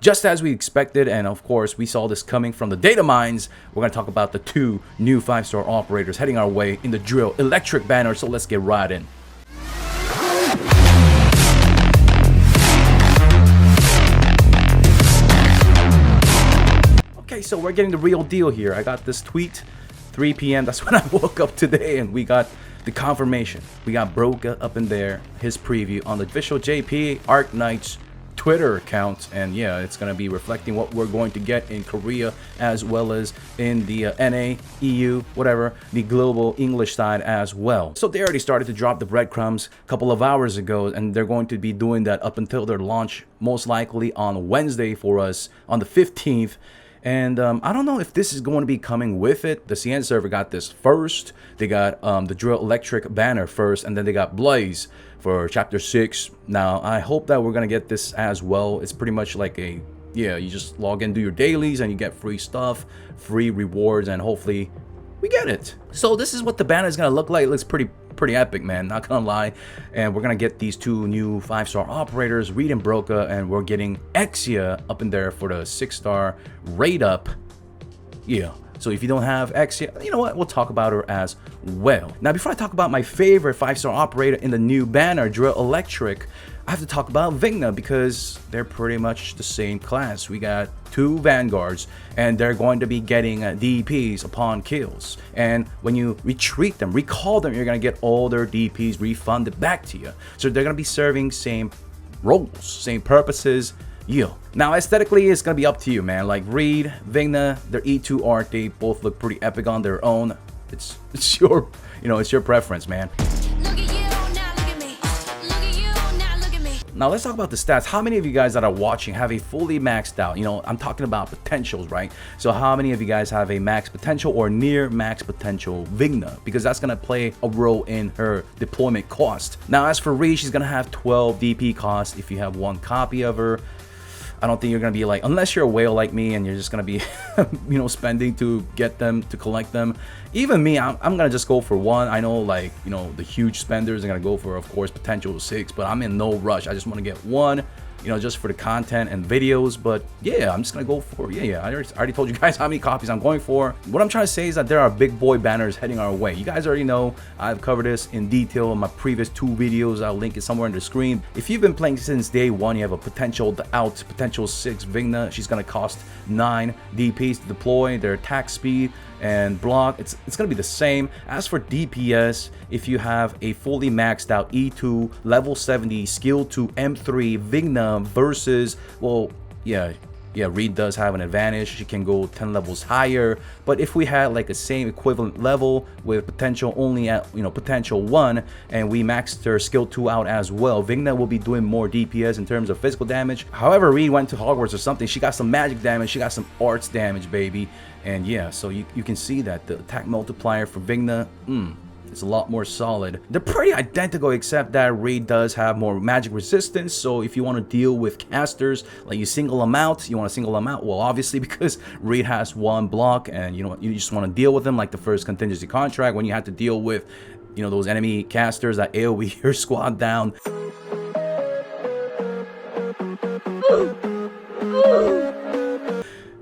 just as we expected, and of course we saw this coming from the data mines. We're going to talk about the 2 new 5-star operators heading our way in the Drillelectric banner, so let's get right in. Okay, so we're getting the real deal here. I got this tweet, 3 p.m. That's when I woke up today, and we got the confirmation. We got Broca up in there, his preview on the official JP Arknights Twitter account, and yeah, it's gonna be reflecting what we're going to get in Korea as well as in the NA, EU, whatever, the global English side as well. So they already started to drop the breadcrumbs a couple of hours ago, and they're going to be doing that up until their launch, most likely on Wednesday for us on the 15th. And I don't know if this is going to be coming with it. The CN server got this first. They got the Drillelectric banner first, and then they got Blaze for Chapter 6. Now, I hope that we're going to get this as well. It's pretty much like a, yeah, you just log in, do your dailies, and you get free stuff, free rewards, and hopefully we get it. So this is what the banner is going to look like. It looks pretty epic, man, not gonna lie. And we're gonna get these 2 new 5-star operators, Reed and Broca, and we're getting Exia up in there for the 6-star rate up. Yeah, so if you don't have Exia, you know what, we'll talk about her as well. Now, before I talk about my favorite 5-star operator in the new banner, Drillelectric, I have to talk about Vigna because they're pretty much the same class. We got 2 Vanguards, and they're going to be getting DPs upon kills. And when you retreat them, recall them, you're going to get all their DPs refunded back to you. So they're going to be serving same roles, same purposes. Yeah. Now, aesthetically, it's going to be up to you, man. Like Reed, Vigna, their E2 art, they both look pretty epic on their own. It's your, it's your preference, man. Now let's talk about the stats. How many of you guys that are watching have a fully maxed out? I'm talking about potentials, right? So how many of you guys have a max potential or near max potential Vigna? Because that's going to play a role in her deployment cost. Now, as for Reed, she's going to have 12 DP cost if you have 1 copy of her. I don't think you're going to be like, unless you're a whale like me and you're just going to be, spending to get them, to collect them. Even me, I'm going to just go for 1. I know, like, the huge spenders are going to go for, of course, potential 6, but I'm in no rush. I just want to get 1, just for the content and videos. But yeah, I'm just going to go for, yeah. I already told you guys how many copies I'm going for. What I'm trying to say is that there are big boy banners heading our way. You guys already know I've covered this in detail in my previous 2 videos. I'll link it somewhere on the screen. If you've been playing since day 1, you have a potential 6 Vigna. She's going to cost 9 DPs to deploy. Their attack speed and block, it's going to be the same. As for DPS, if you have a fully maxed out E2 level 70 skill 2 M3 Vigna versus, well, yeah, Reed does have an advantage. She can go 10 levels higher. But if we had like a same equivalent level with potential only at, potential 1, and we maxed her skill 2 out as well, Vigna will be doing more DPS in terms of physical damage. However, Reed went to Hogwarts or something. She got some magic damage. She got some arts damage, baby. And yeah, so you can see that the attack multiplier for Vigna, it's a lot more solid. They're pretty identical, except that Reed does have more magic resistance. So if you want to deal with casters, like you want to single them out, well, obviously, because Reed has 1 block, and you just want to deal with them like the first contingency contract when you have to deal with, those enemy casters that AoE your squad down.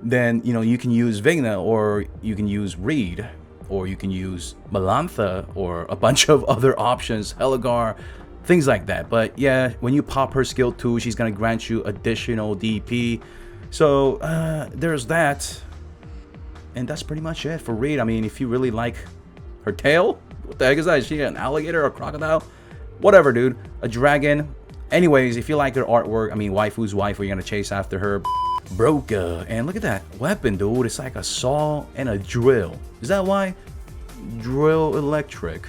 Then you can use Vigna, or you can use Reed, or you can use Melantha, or a bunch of other options, Heligar, things like that. But yeah, when you pop her skill 2, she's gonna grant you additional DP. So there's that, and that's pretty much it for Reed. I mean, if you really like her tail, what the heck is that? Is she an alligator or a crocodile? Whatever, dude. A dragon. Anyways, if you like her artwork, I mean, waifu's waifu, you're gonna chase after her. Broca, and look at that weapon, dude. It's like a saw and a drill. Is that why? Drillelectric.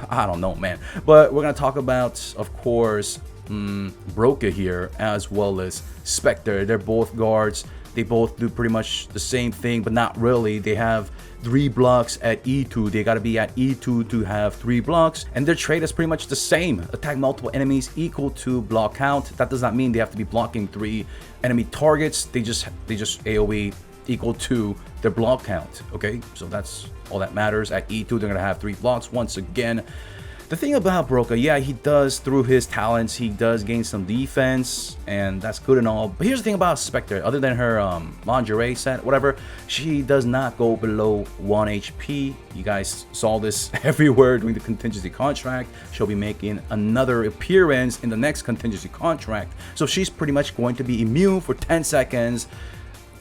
I don't know, man. But we're gonna talk about, of course, Broca here, as well as Spectre. They're both guards. They both do pretty much the same thing, but not really. They have 3 blocks at E2. They gotta be at E2 to have 3 blocks, and their trait is pretty much the same. Attack multiple enemies equal to block count. That does not mean they have to be blocking 3 enemy targets. They just AoE equal to their block count. Okay, so that's all that matters. At E2, they're gonna have 3 blocks once again. The thing about Broca, yeah, he does, through his talents, he does gain some defense, and that's good and all. But here's the thing about Spectre, other than her lingerie set, whatever, she does not go below 1 HP. You guys saw this everywhere during the contingency contract. She'll be making another appearance in the next contingency contract. So she's pretty much going to be immune for 10 seconds.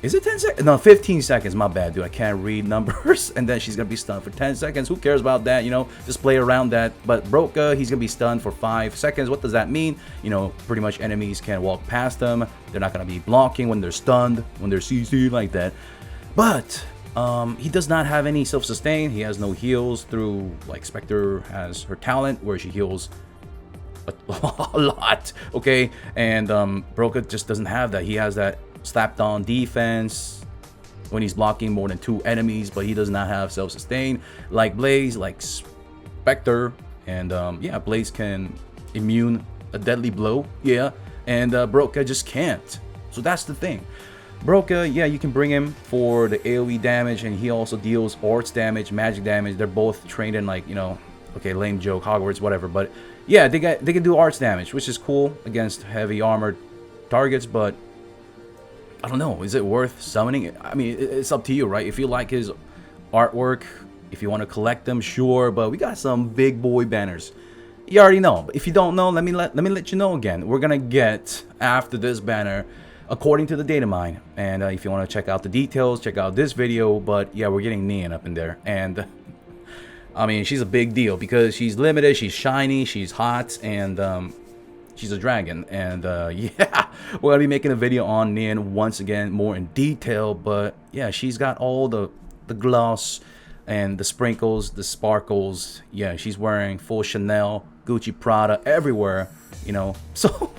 Is it 10 seconds? No, 15 seconds. My bad, dude. I can't read numbers. And then she's going to be stunned for 10 seconds. Who cares about that? You know, just play around that. But Broca, he's going to be stunned for 5 seconds. What does that mean? You know, pretty much enemies can't walk past them. They're not going to be blocking when they're stunned, when they're CC like that. But he does not have any self-sustain. He has no heals through, like, Spectre has her talent where she heals a lot. Okay? And Broca just doesn't have that. He has that slapped on defense when he's blocking more than 2 enemies, but he does not have self-sustain like Blaze, like Spectre. And yeah, Blaze can immune a deadly blow, yeah, and Broca just can't. So that's the thing. Broca, yeah, you can bring him for the AoE damage, and he also deals arts damage, magic damage. They're both trained in, like, you know, okay, lame joke, Hogwarts, whatever, but yeah, they can do arts damage, which is cool against heavy armored targets. But I don't know, is it worth summoning it? I mean, it's up to you, right? If you like his artwork, if you want to collect them, sure, but we got some big boy banners. You already know. But if you don't know, let me let you know again. We're gonna get, after this banner, according to the data mine. And if you want to check out the details, check out this video. But yeah, we're getting Neon up in there. And I mean, she's a big deal because she's limited, she's shiny, she's hot, and she's a dragon. And yeah, we're gonna be making a video on Neon once again, more in detail. But yeah, she's got all the gloss and the sprinkles, the sparkles. Yeah, she's wearing full Chanel, Gucci, Prada everywhere, you know. So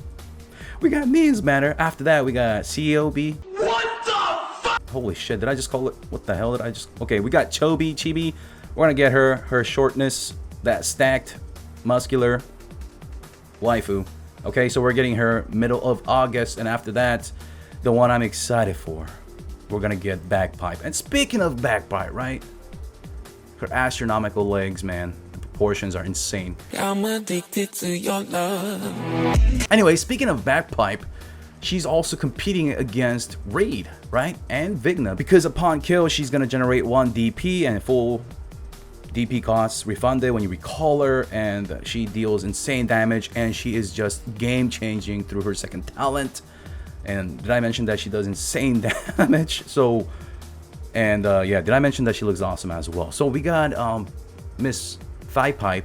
we got Neon's banner. After that, we got COB. What the fuck? Holy shit, did I just call it? What the hell did I just? Okay, we got Chibi. We're gonna get her shortness, that stacked, muscular waifu. Okay, so we're getting her middle of August, and after that, the one I'm excited for, we're gonna get Bagpipe. And speaking of Bagpipe, right? Her astronomical legs, man. The proportions are insane. I'm addicted to your love. Anyway, speaking of Bagpipe, she's also competing against Raid, right? And Vigna, because upon kill, she's gonna generate 1 DP, and full DP costs refunded when you recall her, and she deals insane damage, and she is just game changing through her second talent. And did I mention that she does insane damage? So, and yeah, did I mention that she looks awesome as well? So we got Miss Thighpipe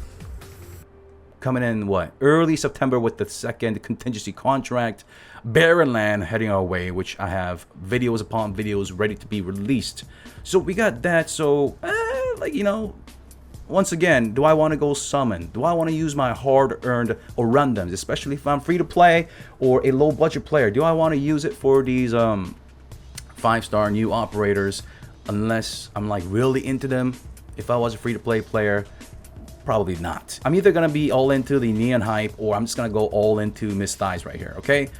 coming in, what, early September with the second contingency contract. Barren Land heading our way, which I have videos upon videos ready to be released. So we got that. So like, you know, once again, do I want to go summon? Do I want to use my hard-earned Orundums, especially if I'm free to play or a low-budget player? Do I want to use it for these 5-star new operators unless I'm like really into them? If I was a free-to-play player, probably not. I'm either gonna be all into the Neon hype, or I'm just gonna go all into Miss Thighs right here. Okay,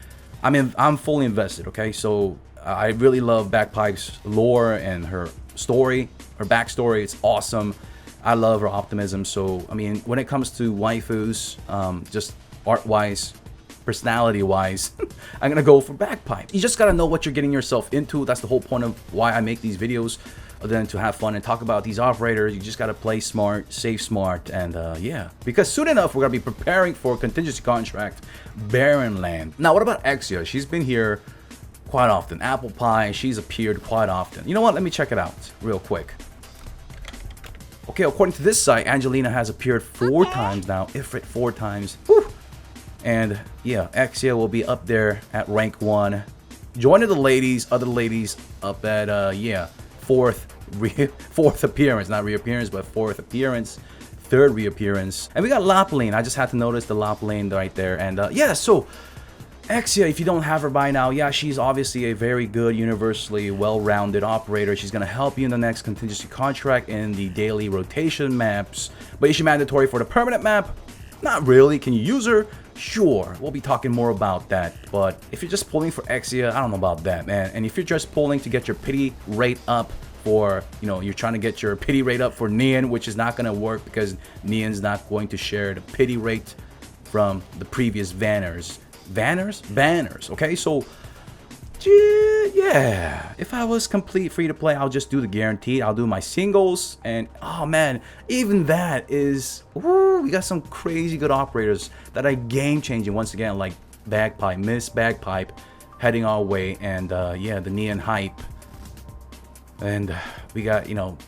I'm fully invested. Okay, so I really love Bagpipe's lore and her story, her backstory. It's awesome. I love her optimism. So I mean, when it comes to waifus, just art-wise, personality-wise, I'm gonna go for Bagpipe. You just gotta know what you're getting yourself into. That's the whole point of why I make these videos, other than to have fun and talk about these operators. You just gotta play smart, save smart, and yeah. Because soon enough, we're gonna be preparing for a contingency contract, Barren Land. Now, what about Exia? She's been here quite often. Apple Pie, she's appeared quite often. You know what? Let me check it out real quick. Okay, according to this site, Angelina has appeared 4 times now. Ifrit 4 times. Whew. And yeah, Exia will be up there at rank 1. Joining the ladies, other ladies up at yeah, 4th appearance. Not reappearance, but 4th appearance. 3rd reappearance. And we got Lopeline. I just had to notice the Lopeline right there. And yeah, so Exia, if you don't have her by now, yeah, she's obviously a very good, universally well-rounded operator. She's going to help you in the next contingency contract in the daily rotation maps. But is she mandatory for the permanent map? Not really. Can you use her? Sure. We'll be talking more about that. But if you're just pulling for Exia, I don't know about that, man. And if you're just pulling to get your pity rate up for, you know, you're trying to get your pity rate up for Neon, which is not going to work because Neon's not going to share the pity rate from the previous banners. Banners. Okay, so yeah, if I was complete free to play, I'll just do the guaranteed. I'll do my singles, and oh man, even that is, woo, we got some crazy good operators that are game changing once again, like Bagpipe, Miss Bagpipe heading our way, and yeah, the Neon hype. And we got, you know,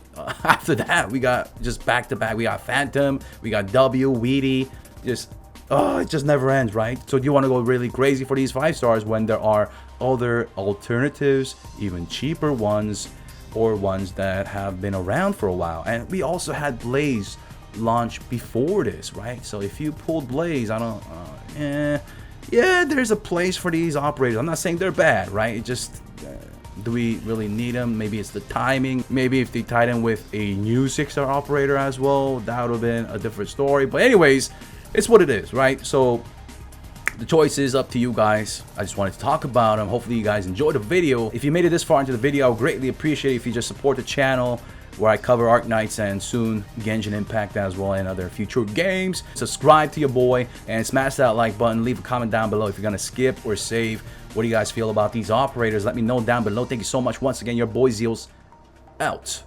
after that we got just back to back. We got Phantom, we got W, Weedy, just it just never ends, right? So do you want to go really crazy for these 5 stars when there are other alternatives, even cheaper ones, or ones that have been around for a while? And we also had Blaze launch before this, right? So if you pulled Blaze, I don't yeah, there's a place for these operators. I'm not saying they're bad, right? It just do we really need them? Maybe it's the timing. Maybe if they tied in with a new 6-star operator as well, that would have been a different story. But anyways, it's what it is, right? So the choice is up to you guys. I just wanted to talk about them. Hopefully you guys enjoyed the video. If you made it this far into the video, I would greatly appreciate it if you just support the channel, where I cover Arknights and soon Genshin Impact as well, and other future games. Subscribe to your boy and smash that like button. Leave a comment down below if you're gonna skip or save. What do you guys feel about these operators? Let me know down below. Thank you so much once again. Your boy Zeals out.